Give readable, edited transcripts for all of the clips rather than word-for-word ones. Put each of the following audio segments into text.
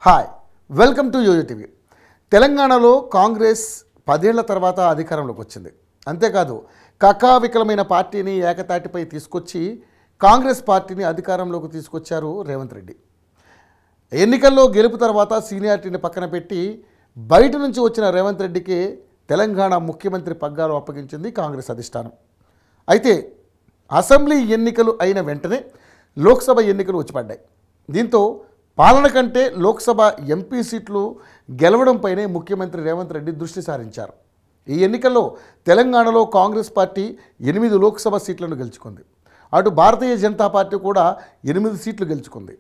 Hi welcome to YoYo TV. తెలంగాణలో కాంగ్రెస్ 10 ఏళ్ల తర్వాత అధికారంలోకి వచ్చింది. అంతేకాదు కకావికలమైన పార్టీని ఏకతాటిపై తీసుకొచ్చి కాంగ్రెస్ పార్టీని అధికారంలోకి తీసుకొచ్చారు రేవంత్ రెడ్డి. ఎన్నికల్లో గెలుపు తర్వాత సీనియారిటీని పక్కన పెట్టి బయట నుంచి వచ్చిన రేవంత్ రెడ్డికి తెలంగాణ ముఖ్యమంత్రి పగ్గాలు అప్పగించింది కాంగ్రెస్ అధిష్టానం. అయితే అసెంబ్లీ ఎన్నికలు అయిన వెంటనే లోక్సభ ఎన్నికలు వచ్చిపడ్డాయి. దీంతో పాలన కంటే లోక్సభ ఎంపీ సీట్లు గెలవడంపైనే ముఖ్యమంత్రి రేవంత్ రెడ్డి దృష్టి సారించారు. ఈ ఎన్నికల్లో తెలంగాణలో కాంగ్రెస్ పార్టీ 8 లోక్సభ సీట్లను గెలుచుకుంది. అటు భారతీయ జనతా పార్టీ కూడా 8 సీట్లు గెలుచుకుంది.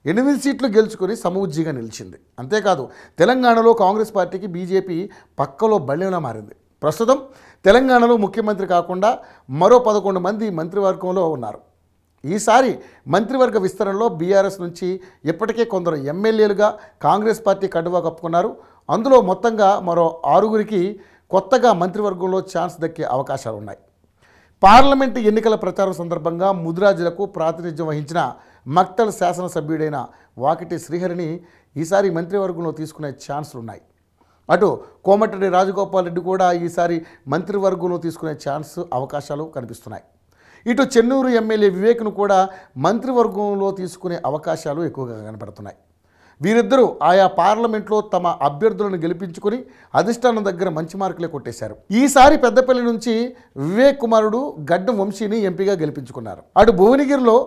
8 సీట్లు గెలుచుకొని సమవుజ్జిగా నిలిచింది. అంతేకాదు తెలంగాణలో కాంగ్రెస్ పార్టీకి బీజేపీ పక్కలో బళ్ళెంలా మారింది. ప్రస్తుతం తెలంగాణలో ముఖ్యమంత్రి కాకుండా మరో 11 మంది మంత్రివర్గంలో ఉన్నారు. ఈసారి మంత్రివర్గ విస్తరణలో బీఆర్ఎస్ నుంచి ఇప్పటికే కొందరు ఎమ్మెల్యేలుగా కాంగ్రెస్ పార్టీ కండువా కప్పుకున్నారు. అందులో మొత్తంగా మరో 6గురికి కొత్తగా మంత్రివర్గంలో ఛాన్స్ దక్కే అవకాశాలు ఉన్నాయి. పార్లమెంటు ఎన్నికల ప్రచారం సందర్భంగా ముదిరాజులకు ప్రాతినిధ్యం వహించిన మక్తల్ శాసనసభ్యుడైన వాకిటి శ్రీహరిని ఈసారి మంత్రివర్గంలో తీసుకునే ఛాన్సులు ఉన్నాయి. అటు కోమటిరెడ్డి రాజగోపాల్ రెడ్డి కూడా ఈసారి మంత్రివర్గంలో తీసుకునే అవకాశాలు కనిపిస్తున్నాయి. ఇటు చెన్నూరు ఎమ్మెల్యే వివేక్ను కూడా మంత్రివర్గంలో తీసుకునే అవకాశాలు ఎక్కువగా కనపడుతున్నాయి. వీరిద్దరూ ఆయా పార్లమెంట్లో తమ అభ్యర్థులను గెలిపించుకొని అధిష్టానం దగ్గర మంచి మార్కులే కొట్టేశారు. ఈసారి పెద్దపల్లి నుంచి వివేక్ కుమారుడు గడ్డం వంశీని ఎంపీగా గెలిపించుకున్నారు. అటు భువనగిరిలో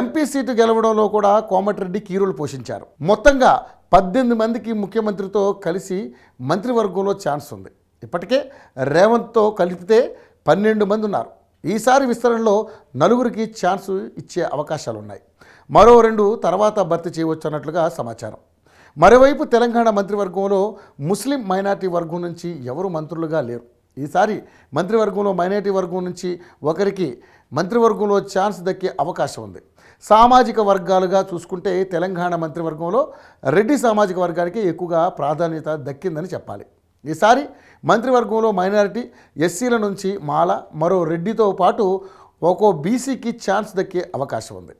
ఎంపీ సీటు గెలవడంలో కూడా కోమటిరెడ్డి కీరోలు పోషించారు. మొత్తంగా 18 మందికి ముఖ్యమంత్రితో కలిసి మంత్రివర్గంలో ఛాన్స్ ఉంది. ఇప్పటికే రేవంత్తో కలిపితే 12 మంది ఉన్నారు. ఈసారి విస్తరణలో 4గురికి ఛాన్స్ ఇచ్చే అవకాశాలు ఉన్నాయి. మరో 2 తర్వాత భర్తీ చేయవచ్చు అన్నట్లుగా సమాచారం. మరోవైపు తెలంగాణ మంత్రివర్గంలో ముస్లిం మైనార్టీ వర్గం నుంచి ఎవరు మంత్రులుగా లేరు. ఈసారి మంత్రివర్గంలో మైనార్టీ వర్గం నుంచి ఒకరికి మంత్రివర్గంలో ఛాన్స్ దక్కే అవకాశం ఉంది. సామాజిక వర్గాలుగా చూసుకుంటే తెలంగాణ మంత్రివర్గంలో రెడ్డి సామాజిక వర్గానికి ఎక్కువగా ప్రాధాన్యత దక్కిందని చెప్పాలి. ఈసారి మంత్రివర్గంలో మైనారిటీ ఎస్సీల నుంచి మాల, మరో రెడ్డితో పాటు ఒక్కో బీసీకి ఛాన్స్ దక్కే అవకాశం ఉంది.